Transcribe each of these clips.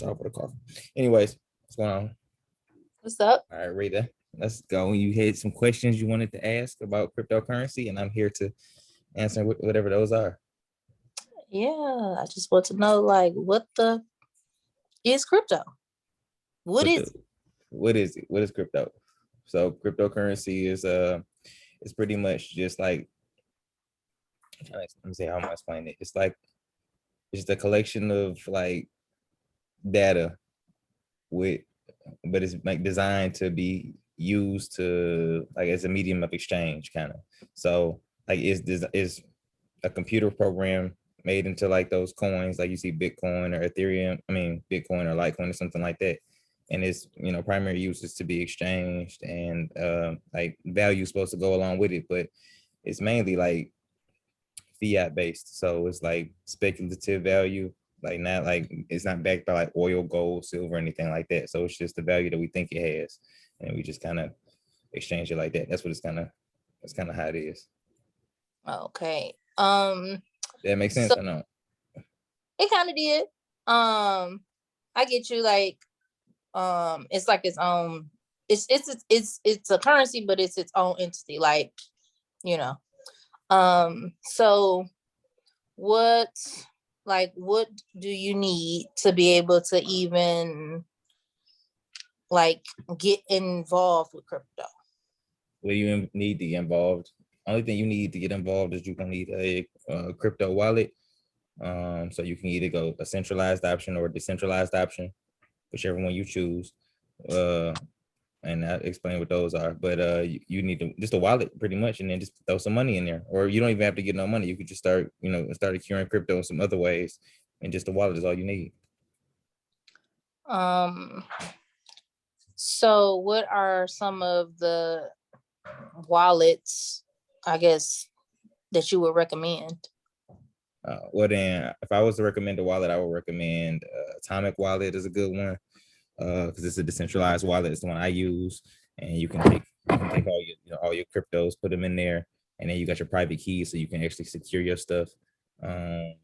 Sorry for the cough. Anyways, what's going on? What's up? All right, Rita, let's go. You had some questions you wanted to ask about cryptocurrency, and I'm here to answer whatever those are. Yeah, I just want to know, like, what the is crypto? What is it? What is it? What is crypto? So cryptocurrency is it's pretty much just like, let me see how I'm gonna explain it. It's like it's a collection of like data but it's like designed to be used to like as a medium of exchange, kind of. So like is a computer program made into like those coins, like you see Bitcoin or Ethereum, Bitcoin or Litecoin or something like that. And its primary use is to be exchanged, and like value is supposed to go along with it, but it's mainly like fiat based. So it's like speculative value, like not like it's not backed by like oil, gold, silver, anything like that. So it's just the value that we think it has, and we just kind of exchange it like that. That's kind of how it is. Okay. That makes sense or no? It kind of did. I get you. Like, it's like its own. It's a currency, but it's its own entity. Like, you know. So what do you need to be able to even like get involved with crypto? Well, you need to get involved. Only thing you need to get involved is you're gonna need a crypto wallet. So you can either go a centralized option or a decentralized option, whichever one you choose. And I'll explain what those are. But you need to just a wallet pretty much, and then just throw some money in there. Or you don't even have to get no money. You could just start accruing crypto in some other ways, and just a wallet is all you need. So what are some of the wallets, I guess, that you would recommend? Well, then, if I was to recommend a wallet, I would recommend Atomic Wallet is a good one, because it's a decentralized wallet. It's the one I use, and you can take all your cryptos, put them in there, and then you got your private keys, so you can actually secure your stuff. You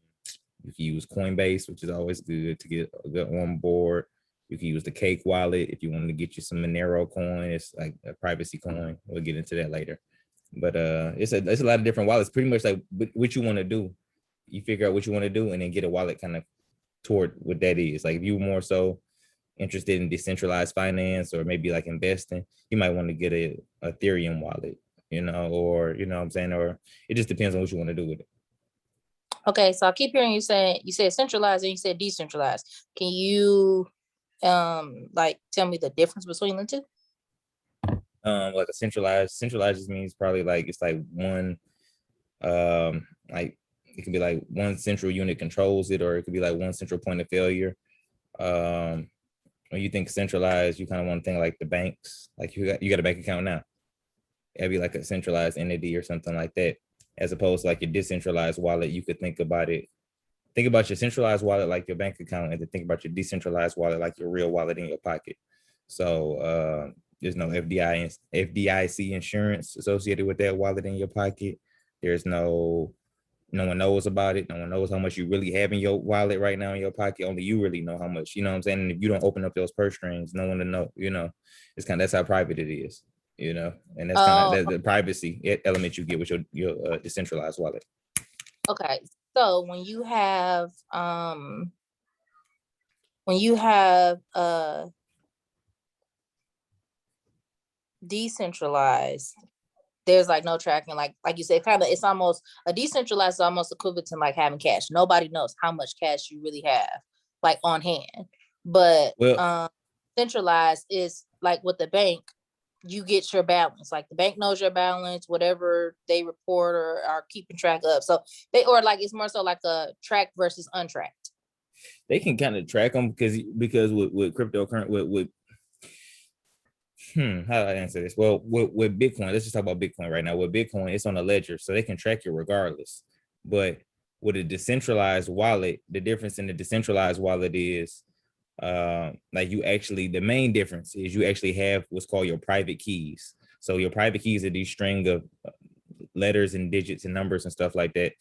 can use Coinbase, which is always good to get on board. You can use the Cake Wallet if you wanted to get you some Monero coin. It's like a privacy coin. We'll get into that later. But it's a lot of different wallets. Pretty much like what you want to do. You figure out what you want to do and then get a wallet kind of toward what that is. Like if you're more so interested in decentralized finance or maybe like investing, you might want to get a Ethereum wallet, or what I'm saying, or it just depends on what you want to do with it. Okay, so I keep hearing you say, you said centralized and you said decentralized. Can you like tell me the difference between the two? Like a centralized just means probably like it's like one like it could be like one central unit controls it, or it could be like one central point of failure. When you think centralized, you kind of want to think like the banks, like you got a bank account now. It'd be like a centralized entity or something like that, as opposed to like your decentralized wallet. You could think about your centralized wallet like your bank account, and then think about your decentralized wallet like your real wallet in your pocket. So there's no FDIC insurance associated with that wallet in your pocket. There's no one knows about it. No one knows how much you really have in your wallet right now in your pocket. Only you really know how much, you know what I'm saying? And if you don't open up those purse strings, no one to know, that's how private it is, and that's kind of the privacy element you get with your decentralized wallet. Okay. So when you have decentralized, there's like no tracking, like you said, kind of, it's almost a decentralized is almost equivalent to like having cash. Nobody knows how much cash you really have like on hand. But centralized is like with the bank, you get your balance. Like the bank knows your balance, whatever they report or are keeping track of. So it's more so like a tracked versus untracked. They can kind of track them because with cryptocurrency, how do I answer this? Well, with Bitcoin, let's just talk about Bitcoin right now. With Bitcoin, it's on a ledger, so they can track you regardless. But with a decentralized wallet, the difference in the decentralized wallet is the main difference is you actually have what's called your private keys. So your private keys are these string of letters and digits and numbers and stuff like that.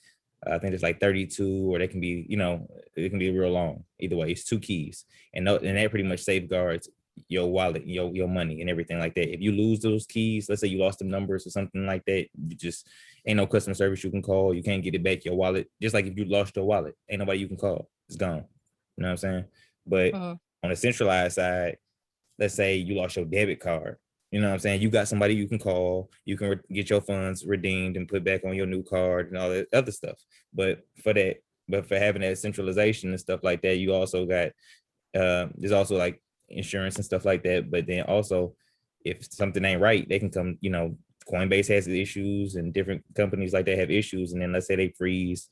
I think it's like 32, or they can be, it can be real long. Either way, it's 2 keys, and that pretty much safeguards your wallet, your money, and everything like that. If you lose those keys, let's say you lost the numbers or something like that, you just ain't no customer service you can call. You can't get it back. Your wallet, just like if you lost your wallet, ain't nobody you can call. It's gone. You know what I'm saying? But on the centralized side, let's say you lost your debit card. You know what I'm saying? You got somebody you can call. You can get your funds redeemed and put back on your new card and all that other stuff. But for having that centralization and stuff like that, you also got there's also like insurance and stuff like that. But then also, if something ain't right, they can come. You know, Coinbase has issues, and different companies like that have issues. And then let's say they freeze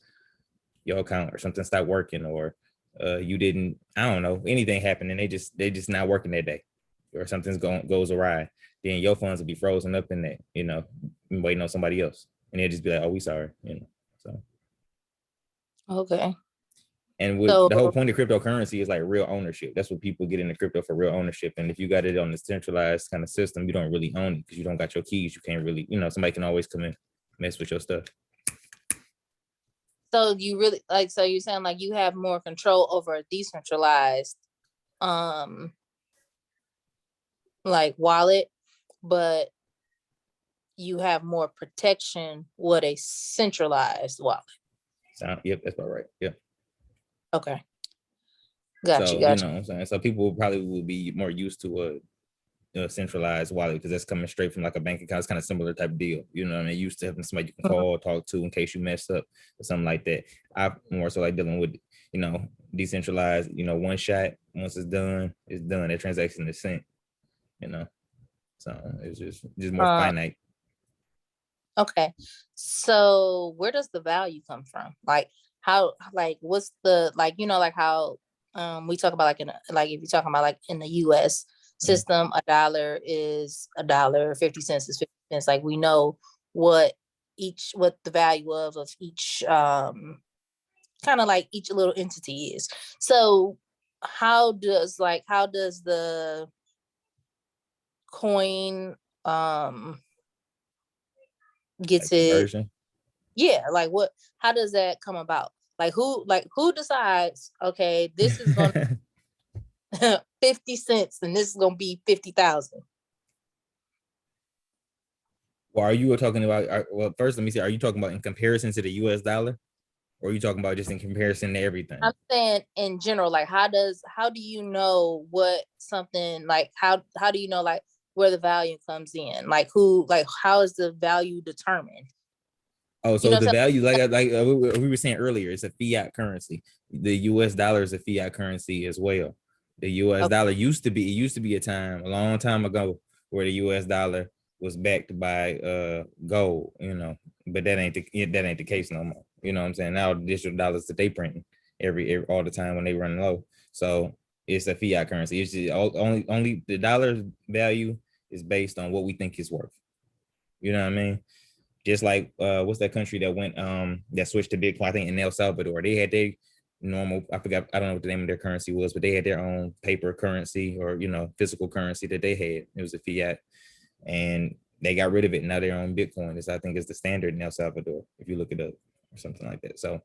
your account or something, stop working, or you didn't, I don't know, anything happened, and they just not working that day, or something's goes awry, then your funds will be frozen up in that, you know, waiting on somebody else, and they'll just be like, oh, we sorry, you know. So okay. And with the whole point of cryptocurrency is like real ownership. That's what people get into crypto for, real ownership. And if you got it on the centralized kind of system, you don't really own it because you don't got your keys. You can't really, you know, somebody can always come in, mess with your stuff. So you really like, so you're saying like you have more control over a decentralized like wallet, but you have more protection with a centralized wallet. Yep, that's about right. Yeah. Okay. Gotcha. You know what I'm saying? So people probably will be more used to a centralized wallet because that's coming straight from like a bank account. It's kind of similar type of deal. You know what I mean? Used to having somebody you can call, talk to in case you mess up or something like that. I more so like dealing with, you know, decentralized, you know, one shot. Once it's done, it's done. That transaction is sent, you know. So it's just more finite. Okay. So where does the value come from? Like how, like what's the, like, you know, like how we talk about like in like if you're talking about like in the US system, $1 is $1, 50 cents is 50 cents. Like we know what the value of each kind of like each little entity is. So how does the coin gets like it? Yeah, like what, how does that come about? Like who decides, okay, this is gonna 50 cents and this is gonna be 50,000? Well, are you talking about, well, first let me see, are you talking about in comparison to the US dollar, or are you talking about just in comparison to everything? I'm saying in general, like how do you know what something, like how do you know like where the value comes in? Like who, like how is the value determined? Oh, so you know the value, like we were saying earlier, it's a fiat currency. The US dollar is a fiat currency as well. The US dollar used to be a time, a long time ago, where the US dollar was backed by gold, you know, but that ain't the case no more. You know what I'm saying? Now the digital dollars that they print every all the time when they run low. So it's a fiat currency. It's just only the dollar's value is based on what we think it's worth. You know what I mean? Just like what's that country that went that switched to Bitcoin? I think in El Salvador. They had their normal, I forgot, I don't know what the name of their currency was, but they had their own paper currency, or you know, physical currency that they had. It was a fiat, and they got rid of it. Now they're on Bitcoin. I think it's the standard in El Salvador, if you look it up or something like that. So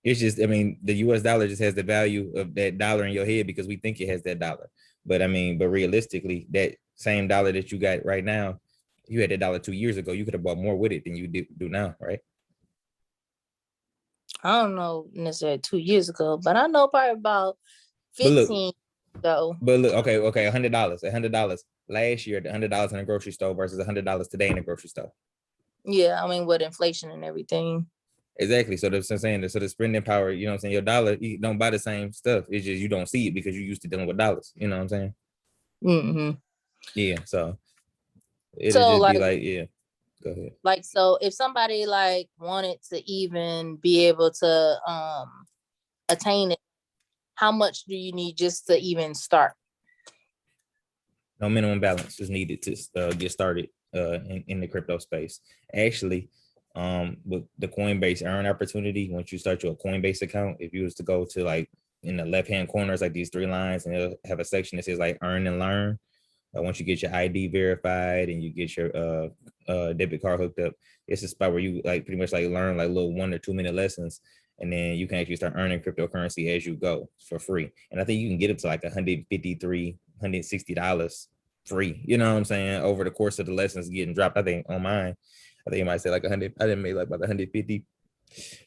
it's just, I mean, the US dollar just has the value of that dollar in your head because we think it has that dollar. But I mean, but realistically, that same dollar that you got right now, you had that dollar 2 years ago, you could have bought more with it than you do now, right? I don't know necessarily 2 years ago, but I know probably about 15 ago. But look, okay, $100 last year, the $100 in the grocery store versus $100 today in the grocery store. Yeah, I mean, with inflation and everything. Exactly. So that's what I'm saying. So the spending power, you know what I'm saying? Your dollar, you don't buy the same stuff. It's just you don't see it because you're used to dealing with dollars. You know what I'm saying? Mm-hmm. Yeah. So it'll just like, be like, yeah. Go ahead. Like, so if somebody like wanted to even be able to attain it, how much do you need just to even start? No minimum balance is needed to get started in the crypto space. Actually, with the Coinbase earn opportunity, once you start your Coinbase account, if you was to go to like in the left-hand corners, like these 3 lines, and it'll have a section that says like earn and learn. Once you get your ID verified and you get your debit card hooked up, it's a spot where you like pretty much like learn like little 1 or 2 minute lessons, and then you can actually start earning cryptocurrency as you go for free. And I think you can get up to like $153, $160 free. You know what I'm saying? Over the course of the lessons getting dropped. I think on mine, I think it might say like 100. I didn't make like about $150,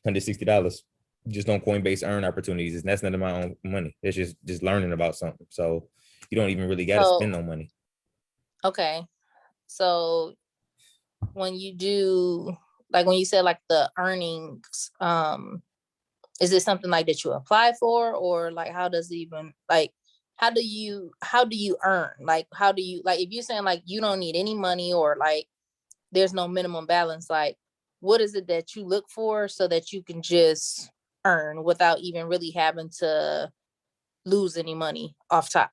$160 just on Coinbase earn opportunities. And that's none of my own money. It's just learning about something. So you don't even really got to spend no money. Okay. So when you do, like when you said like the earnings, is it something like that you apply for, or like how does it even like how do you earn? Like how do you, like if you're saying like you don't need any money or like there's no minimum balance, like what is it that you look for so that you can just earn without even really having to lose any money off top?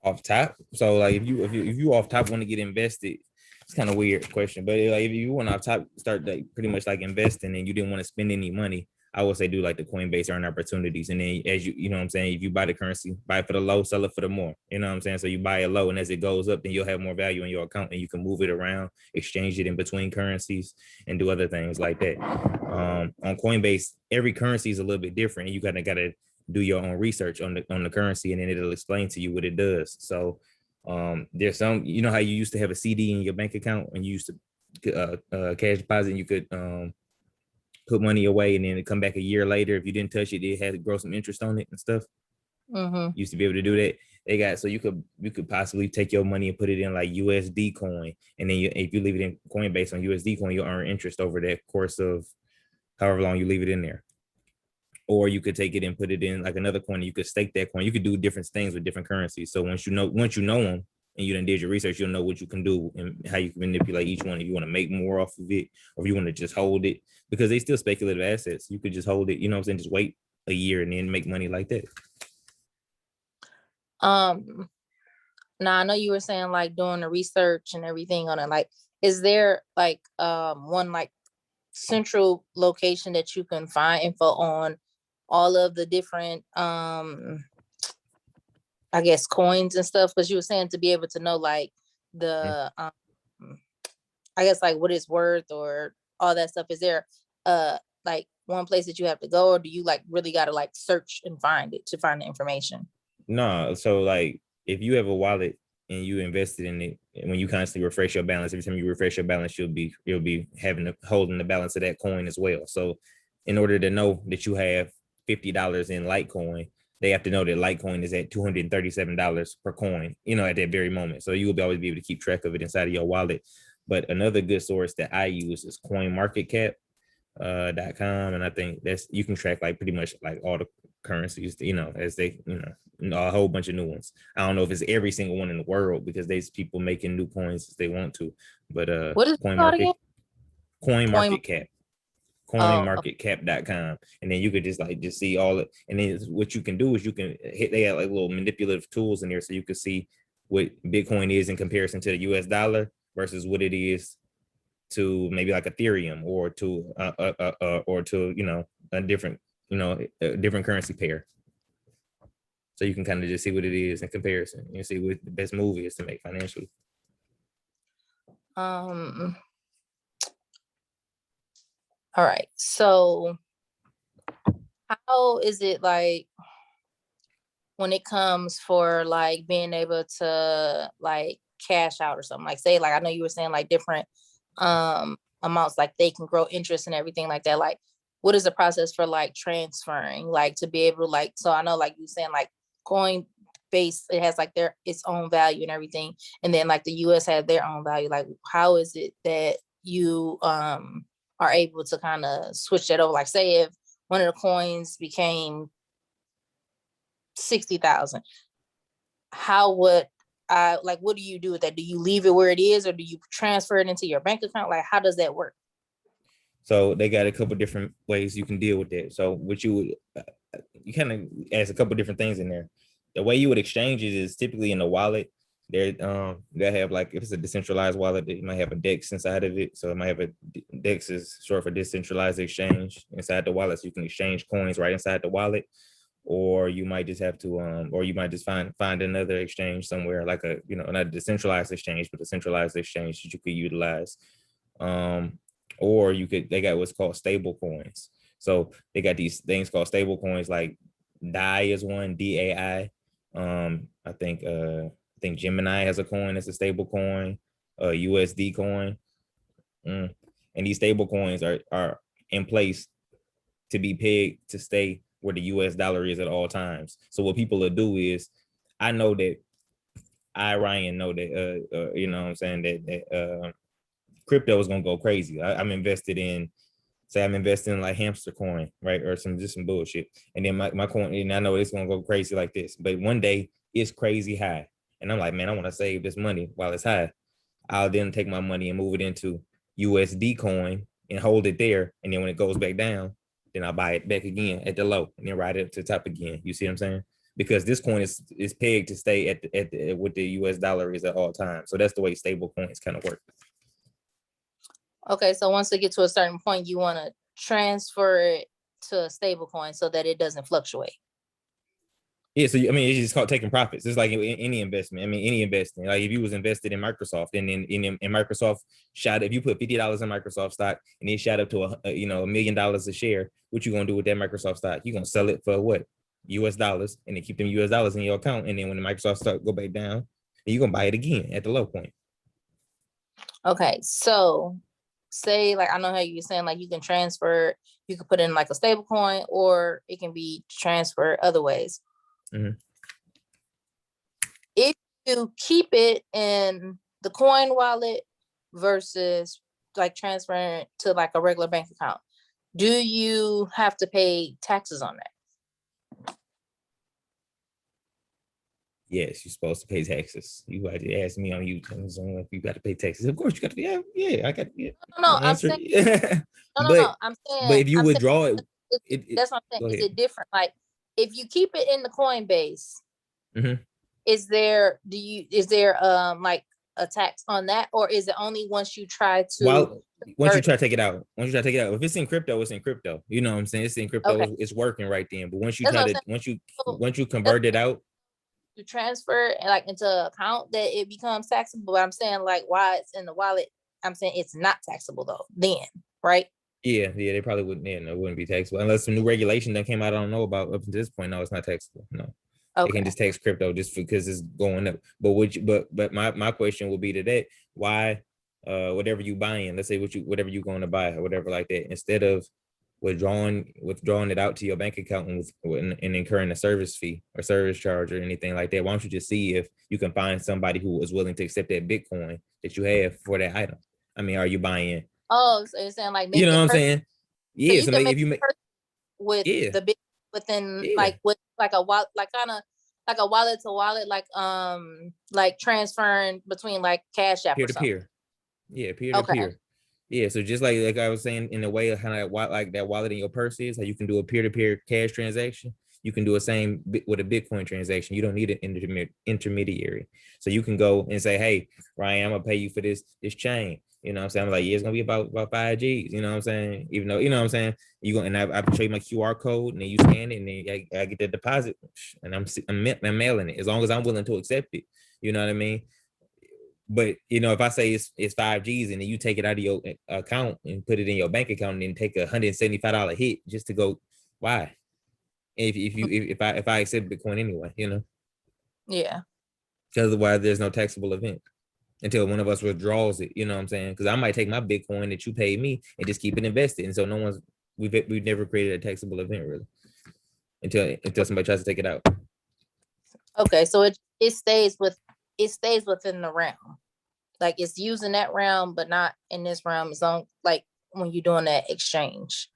Off top. So like if you off top want to get invested, it's kind of weird question, but like if you want off top start like pretty much like investing and you didn't want to spend any money, I would say do like the Coinbase earn opportunities. And then as you know what I'm saying, if you buy the currency, buy it for the low, sell it for the more. You know what I'm saying? So you buy it low, and as it goes up, then you'll have more value in your account and you can move it around, exchange it in between currencies, and do other things like that. On Coinbase, every currency is a little bit different. And you gotta do your own research on the currency, and then it'll explain to you what it does. So there's some, you know how you used to have a CD in your bank account and you used to cash deposit, and you could put money away and then it come back a year later. If you didn't touch it, it had to grow some interest on it and stuff. Used to be able to do that. They got, so you could possibly take your money and put it in like USD coin, and then if you leave it in Coinbase on USD coin, you'll earn interest over that course of however long you leave it in there. Or you could take it and put it in like another coin, and you could stake that coin. You could do different things with different currencies. So once you know them and you done did your research, you'll know what you can do and how you can manipulate each one. If you want to make more off of it, or if you want to just hold it, because they still speculative assets. You could just hold it, you know what I'm saying? Just wait a year and then make money like that. Now I know you were saying like doing the research and everything on it. Like, is there like one like central location that you can find info on all of the different I guess coins and stuff? Because you were saying to be able to know like the I guess like what it's worth or all that stuff. Is there like one place that you have to go, or do you like really got to like search and find it to find the information? No, so like if you have a wallet and you invested in it, and when you constantly refresh your balance, every time you refresh your balance, you'll be holding the balance of that coin as well. So in order to know that you have $50 in Litecoin, they have to know that Litecoin is at $237 per coin, you know, at that very moment. So you will always be able to keep track of it inside of your wallet. But another good source that I use is CoinMarketCap.com, and I think that's, you can track like pretty much like all the currencies, you know, as they, you know, a whole bunch of new ones. I don't know if it's every single one in the world, because there's people making new coins as they want to, but what is CoinMarketCap, Oh, CoinMarketCap.com, and then you could just see all it. And then what you can do is you can hit, they have like little manipulative tools in there, so you can see what Bitcoin is in comparison to the US dollar versus what it is to maybe like Ethereum or to you know, a different, you know, a different currency pair. So you can kind of just see what it is in comparison. You see what the best move is to make financially. all right. So how is it like when it comes for like being able to like cash out or something? Like say, like I know you were saying like different amounts, like they can grow interest and everything like that. Like what is the process for like transferring, like to be able to like, so I know like you were saying like Coinbase, it has like its own value and everything, and then like the US has their own value. Like how is it that you are able to kind of switch that over? Like say if one of the coins became 60,000, how would I, like what do you do with that? Do you leave it where it is, or do you transfer it into your bank account? Like how does that work? So they got a couple different ways you can deal with that. So what you would, you kind of ask a couple different things in there. The way you would exchange it is typically in the wallet. They have like, if it's a decentralized wallet, it might have a DEX inside of it. So it might have a DEX is short for decentralized exchange inside the wallet. So you can exchange coins right inside the wallet, or you might just have to, or you might just find another exchange somewhere, like a, you know, not a decentralized exchange, but a centralized exchange that you could utilize. Or you could, they got what's called stable coins. So they got these things called stable coins, like DAI is one, DAI. I think Gemini has a coin that's a stable coin, USD coin. And these stable coins are in place to be pegged to stay where the US dollar is at all times. So what people will do is, I know that Ryan know that you know what I'm saying, that crypto is gonna go crazy. I'm invested in, say I'm investing in like hamster coin, right? Or some bullshit. And then my coin, and I know it's gonna go crazy like this. But one day it's crazy high. And I'm like, man, I want to save this money while it's high. I'll then take my money and move it into USD coin and hold it there. And then when it goes back down, then I'll buy it back again at the low and then ride it to the top again. You see what I'm saying? Because this coin is pegged to stay at what the US dollar is at all times. So that's the way stable coins kind of work. Okay, so once they get to a certain point, you want to transfer it to a stable coin so that it doesn't fluctuate. Yeah, so I mean, it's just called taking profits. It's like any investment. I mean, any investment. Like if you was invested in Microsoft, and in Microsoft shot, if you put $50 in Microsoft stock and it shot up to $1 million a share, what you gonna do with that Microsoft stock? You gonna sell it for what? US dollars, and then keep them US dollars in your account. And then when the Microsoft stock go back down, you gonna buy it again at the low point. Okay, so say, like, I know how you were saying, like, you can transfer, you could put in like a stable coin, or it can be transferred other ways. Mm-hmm. If you keep it in the coin wallet versus like transferring it to like a regular bank account, do you have to pay taxes on that? Yes, you're supposed to pay taxes. You had to ask me on YouTube if you got to pay taxes. Of course, you got to. Yeah, I got. Yeah. No, I'm saying. I'm saying. But if you withdraw that's what I'm saying. Is it different? Like, if you keep it in the Coinbase, mm-hmm. is there like a tax on that, or is it only once you try to? Once you try to take it out. If it's in crypto, it's in crypto. You know what I'm saying? It's in crypto. Okay. It's working right then. But once you convert it out, to transfer like into an account, that it becomes taxable. But I'm saying, like, why it's in the wallet, I'm saying it's not taxable though then, right? Yeah, they probably wouldn't. Yeah, no, it wouldn't be taxable unless some new regulation that came out. I don't know about up to this point. No, it's not taxable. No, okay. They can just tax crypto just because it's going up. But my question will be to that: why, whatever you buying, let's say whatever you're going to buy or whatever like that, instead of withdrawing it out to your bank account and incurring a service fee or service charge or anything like that, why don't you just see if you can find somebody who is willing to accept that Bitcoin that you have for that item? I mean, are you buying? Oh, so you're saying like, you know what I'm saying? Yeah, so if you make with the bit within like with like a wallet, like kind of like a wallet to wallet, like transferring between like Cashapp peer to peer. Yeah, peer to peer. Yeah, so just like I was saying, in a way of kind of like that wallet in your purse is, how you can do a peer-to-peer cash transaction, you can do the same with a Bitcoin transaction. You don't need an intermediary. So you can go and say, hey, Ryan, I'm gonna pay you for this chain. You know what I'm saying? I'm like, yeah, it's gonna be about 5 G's. You know what I'm saying? Even though, you know what I'm saying? You go and I show you my QR code, and then you scan it, and then I get the deposit, and I'm mailing it as long as I'm willing to accept it. You know what I mean? But you know, if I say it's 5 G's and then you take it out of your account and put it in your bank account and then take $175 hit just to go, why? If I accept Bitcoin anyway, you know? Yeah. Because otherwise there's no taxable event until one of us withdraws it, you know what I'm saying? Because I might take my Bitcoin that you paid me and just keep it invested. And so we've never created a taxable event really until somebody tries to take it out. Okay, so it stays within the realm. Like, it's using that realm, but not in this realm. It's on, like, when you're doing that exchange.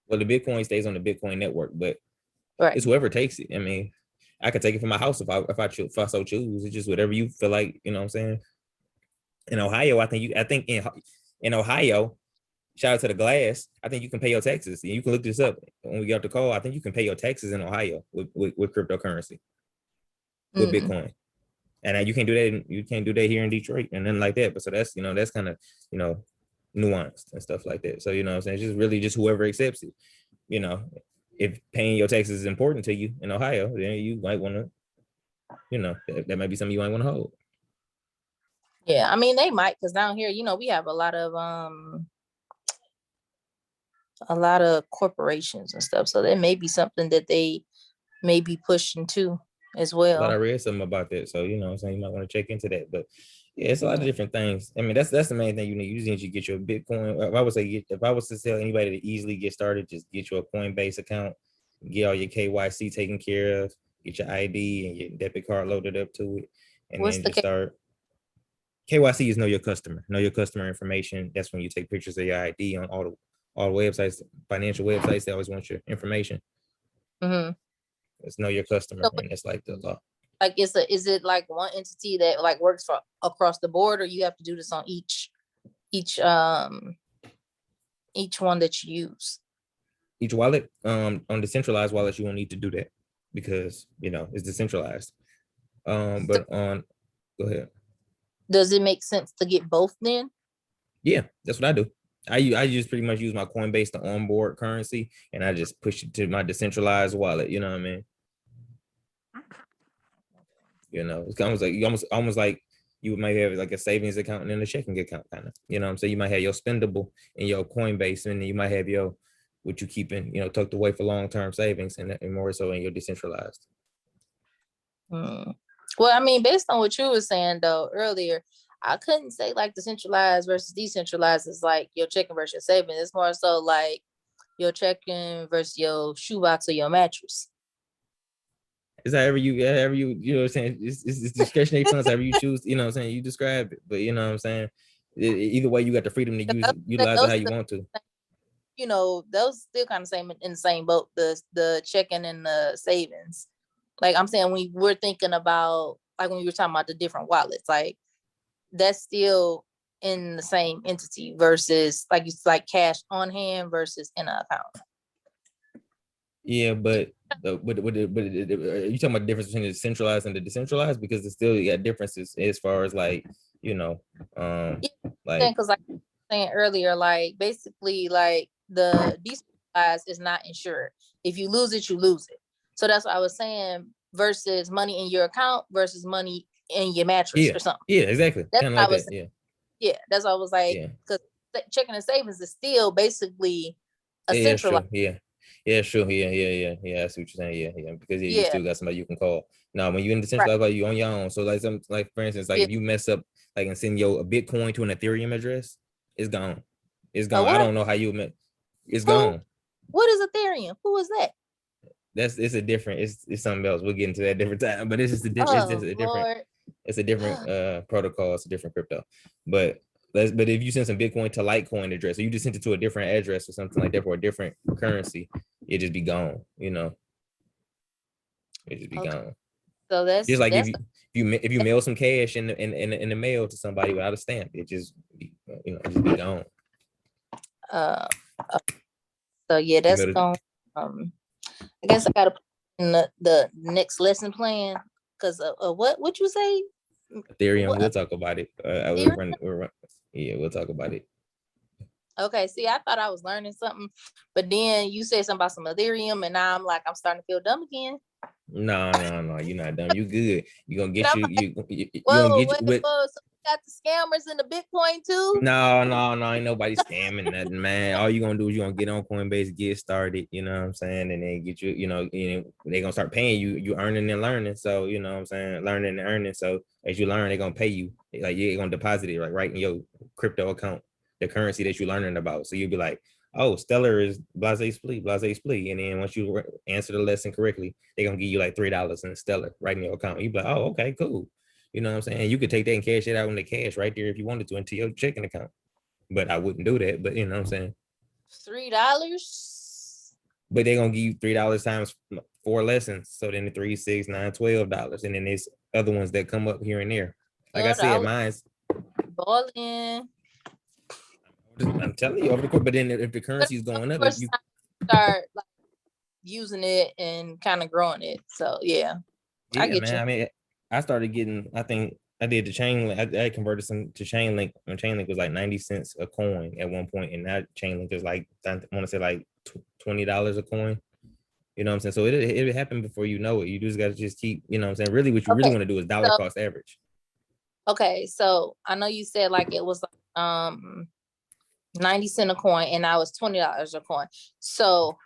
Well, the Bitcoin stays on the Bitcoin network, but right. It's whoever takes it. I mean, I could take it from my house if I so choose. It's just whatever you feel like, you know what I'm saying? In Ohio, I think in Ohio, shout out to the glass, I think you can pay your taxes. And you can look this up when we get off the call. I think you can pay your taxes in Ohio with cryptocurrency, with Bitcoin. And you can't do that here in Detroit and then like that. But so that's kind of, nuanced and stuff like that. So, you know what I'm saying? It's just really just whoever accepts it. You know, if paying your taxes is important to you in Ohio, then you might want to, that might be something you might want to hold. Yeah, I mean, they might, because down here, we have a lot of a lot of corporations and stuff. So that may be something that they may be pushing too as well. But I read something about that. So, you know what I'm saying? You might want to check into that. But yeah, it's a lot of different things. I mean, that's the main thing you need. You just need to get your Bitcoin. If I was to tell anybody to easily get started, just get your Coinbase account, get all your KYC taken care of, get your ID and your debit card loaded up to it, and then just start. KYC is know your customer information. That's when you take pictures of your ID on all the websites, financial websites. They always want your information. Mm-hmm. It's know your customer, and it's like the law. Like, is it like one entity that like works for across the board, or you have to do this on each one that you use? Each wallet, on decentralized wallets, you won't need to do that because you know it's decentralized. But on, go ahead. Does it make sense to get both then? Yeah, that's what I do. I just pretty much use my Coinbase to onboard currency, and I just push it to my decentralized wallet. You know what I mean? You know, it's almost like you might have like a savings account and then a checking account, kind of. You know what I'm saying? You might have your spendable in your Coinbase, and then you might have your what you keeping, you know, tucked away for long-term savings, and more so in your decentralized. Well, I mean, based on what you were saying though earlier, I couldn't say like decentralized versus decentralized is like your checking versus your savings. It's more so like your checking versus your shoebox or your mattress. Is that you know what I'm saying? It's discretionary funds, however you choose, you know what I'm saying? You describe it, but you know what I'm saying? Either way, you got the freedom to utilize it how you want to. You know, those still kind of same in the same boat, the checking and the savings. Like I'm saying, when we're thinking about, like when we were talking about the different wallets, like that's still in the same entity versus like it's like cash on hand versus in an account. Yeah, but are you talking about the difference between the centralized and the decentralized? Because it's still got differences as far as like, you know, like because like I was saying earlier, like basically like the decentralized is not insured. If you lose it, you lose it. So that's what I was saying, versus money in your account versus money in your mattress or something. Yeah, exactly. Kind of like that. Yeah. Yeah, that's what I was like, because checking and savings is still basically a centralized. Yeah, sure. Yeah. I see what you're saying. Yeah. Because you still got somebody you can call. Now, when you're in the decentralized, like you on your own. So like for instance, like if you mess up like and send a Bitcoin to an Ethereum address, it's gone. It's gone. I don't know how you met. It's gone. What is Ethereum? Who is that? It's a different, it's something else. We'll get into that different time, but it's just a different, it's a different protocol. It's a different crypto. But if you send some Bitcoin to Litecoin address, or you just sent it to a different address or something like that for a different currency, it just be gone, you know. It just be gone. So that's just like if you mail some cash in the mail to somebody without a stamp, it just be, you know, it just be gone. So yeah, that's gone. I guess I gotta put in the next lesson plan, because what you say? Ethereum. We'll talk about it. We'll talk about it. Okay, see, I thought I was learning something, but then you said something about some Ethereum, and now I'm starting to feel dumb again. No, you're not dumb. You good. You gonna get you gonna get you. So got the scammers in the Bitcoin too? No, ain't nobody scamming nothing, man. All you gonna do is you gonna get on Coinbase, get started, you know what I'm saying, and then get you know, they gonna start paying you. You earning and learning, so you know what I'm saying, learning and earning. So as you learn, they're gonna pay you. Like you're gonna deposit it like right in your crypto account, the currency that you're learning about. So you'll be like, oh, Stellar is blase split, and then once you answer the lesson correctly, they're gonna give you like $3 in Stellar right in your account. You be like, oh, okay, cool. You know what I'm saying? You could take that and cash it out in the cash right there if you wanted to into your checking account. But I wouldn't do that. But you know what I'm saying? $3. But they're gonna give you $3 times 4 lessons. So then the 3, 6, 9, $12. And then there's other ones that come up here and there. Like I said, mine's balling. I'm telling you over the course. But then if the currency is going up, you start like using it and kind of growing it. So yeah, I get man. you. I mean, I started getting, I think I did the Chainlink. I converted some to Chainlink. When Chainlink was like 90 cents a coin at one point, and that Chainlink is like, I want to say like $20 a coin. You know what I'm saying? So it happened before you know it. You just got to just keep, you know what I'm saying? Really, what you really want to do is dollar cost average. Okay, so I know you said like it was 90 cents a coin, and now it's $20 a coin. So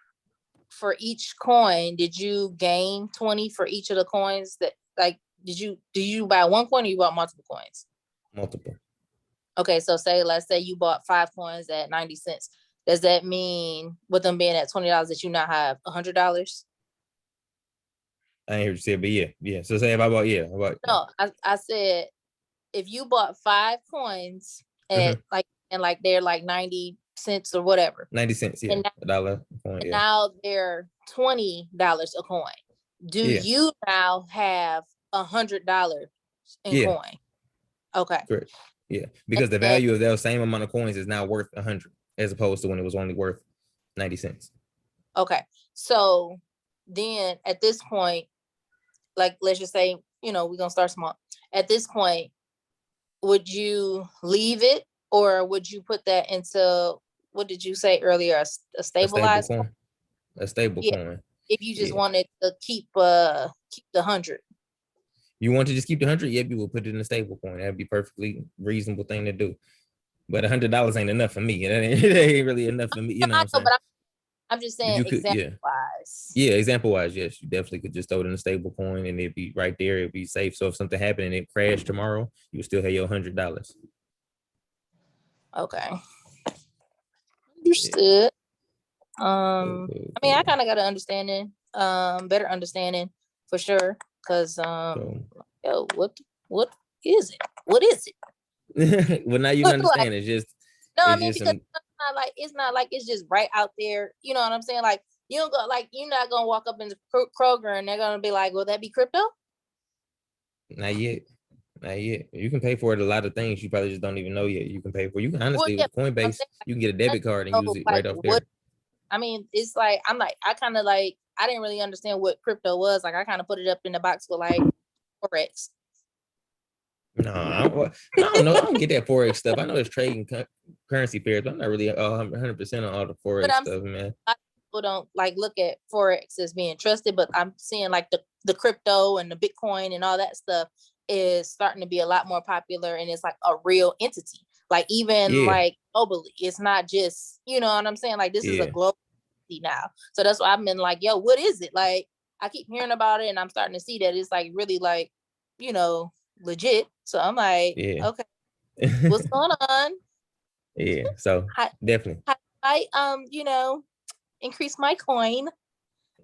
for each coin, did you gain 20 for each of the coins that like, did you buy one coin or you bought multiple coins? Multiple. Okay, so let's say you bought 5 coins at 90 cents. Does that mean with them being at $20 that you now have $100? I ain't hear you say, but yeah. So say if I bought, No, I said if you bought 5 coins at like they're like 90 cents or whatever. 90 cents, yeah. And a dollar a coin, and yeah. now they're $20 a coin. Do you now have $100 in coin? Okay. Correct. Yeah. Because the value of that same amount of coins is now worth 100 as opposed to when it was only worth 90 cents. Okay. So then at this point, like let's just say, we're gonna start small. At this point, would you leave it or would you put that into, what did you say earlier, a stabilized coin? A stable coin. If you just wanted to keep the 100. You want to just keep the 100? Yeah, you will put it in a stable coin. That'd be perfectly reasonable thing to do. But $100 ain't enough for me. It ain't really enough for me. You know what I'm saying? But I'm just saying example-wise. Yeah, example-wise, yes. You definitely could just throw it in a stable coin and it'd be right there. It'd be safe. So if something happened and it crashed tomorrow, you would still have your $100. Okay. Understood. I mean, I kind of got an understanding, better understanding for sure. Cause yo, what is it? What is it? Well, now you understand. It's just no, I mean, because it's not like it's just right out there. You know what I'm saying? Like you don't go, like you're not gonna walk up in the Kroger and they're gonna be like, "Will that be crypto?" Not yet. You can pay for it a lot of things you probably just don't even know yet. You can pay for. You can honestly with Coinbase, you can get a debit card and use it right off there. I mean, it's like I kind of like I didn't really understand what crypto was. Like I kind of put it up in the box with like Forex. No, I don't know. I don't get that Forex stuff. I know it's trading currency pairs, but I'm not really 100% on all the Forex stuff, man. People don't like look at Forex as being trusted, but I'm seeing like the crypto and the Bitcoin and all that stuff is starting to be a lot more popular, and it's like a real entity. Like even like globally, it's not just, you know what I'm saying? Like this is a global entity now. So that's why I've been like, yo, what is it? Like I keep hearing about it and I'm starting to see that it's like really like, legit. So I'm like, okay, what's going on? Yeah. So definitely. I increase my coin.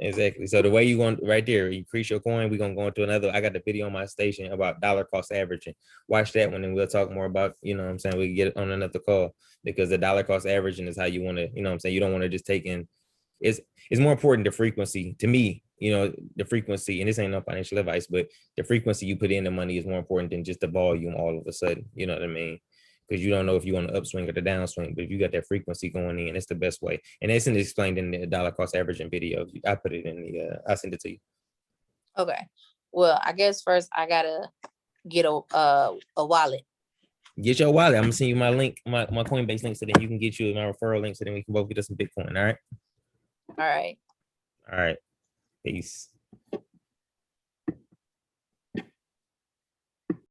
Exactly. So the way you want right there, increase your coin. We're gonna go into another. I got the video on my station about dollar cost averaging. Watch that one, and we'll talk more about. You know what I'm saying? We can get it on another call because the dollar cost averaging is how you want to. You know what I'm saying? You don't want to just take in. It's more important the frequency to me. The frequency, and this ain't no financial advice, but the frequency you put in the money is more important than just the volume all of a sudden. You know what I mean? Because you don't know if you're on the upswing or the downswing, but if you got that frequency going in, it's the best way. And it's explained in the dollar cost averaging video. I put it in I send it to you. Okay. Well, I guess first I gotta get a wallet. Get your wallet. I'm gonna send you my link, my Coinbase link, so then you can get you my referral link, so then we can both get us some Bitcoin. All right. All right. All right. Peace.